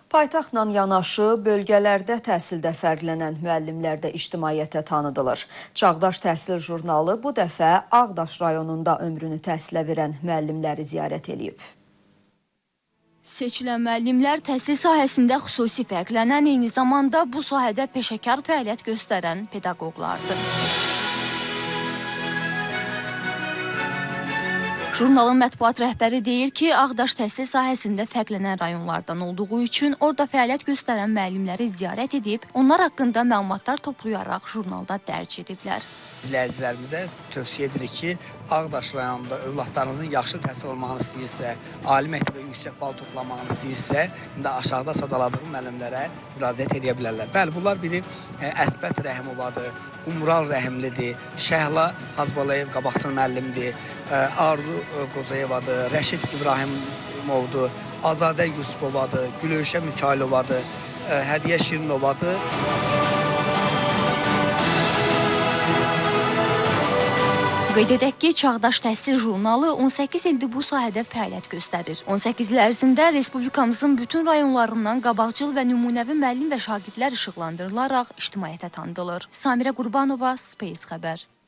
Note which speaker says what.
Speaker 1: Paytaxtla yanaşı bölgələrdə təhsildə fərqlənən müəllimlər də ictimaiyyətə tanıdılır. Çağdaş Təhsil jurnalı bu dəfə Ağdaş rayonunda ömrünü təhsilə verən müəllimləri ziyarət edib.
Speaker 2: Seçilən müəllimlər təhsil sahəsində xüsusi fərqlənən, eyni zamanda bu sahədə peşəkar fəaliyyət göstərən pedaqoqlardır. Jurnalın mətbuat rəhbəri deyir ki, Ağdaş təhsil sahəsində fərqlənən rayonlardan olduğu üçün orada fəaliyyət göstərən müəllimləri ziyarət edib, onlar haqqında məlumatlar toplayaraq jurnalda dərc ediblər.
Speaker 3: İzləyicilərimizə tövsiyə edirik ki, Ağdaş rayonunda övladlarınızın yaxşı təhsil almağını istəyirsə, ali məktəbdə yüksək bal toplamağını istəyirsə, indi aşağıda sadaladığım müəllimlərə müraciət edə bilərlər. Bəli, bunlar biri Əsbət Rəhimovadır, Umral Rəhimlidir, Şəhla Hacbalayev qabaqçıl müəllimdir, Arzu Qozayevadır, Rəşid İbrahimovdur, Azadə Yusufovadır, Gülöyşə Mikaylovadır, Hədiyə Şirinovadır.
Speaker 2: Qeyd edək ki, Çağdaş Təhsil jurnalı 18 ildir bu sahədə fəaliyyət göstərir. 18 il ərzində Respublikamızın bütün rayonlarından qabaqcıl və nümunəvi müəllim və şagirdlər işıqlandırılaraq ictimaiyyətə tanıdılır. Samirə Qurbanova, Space xəbər.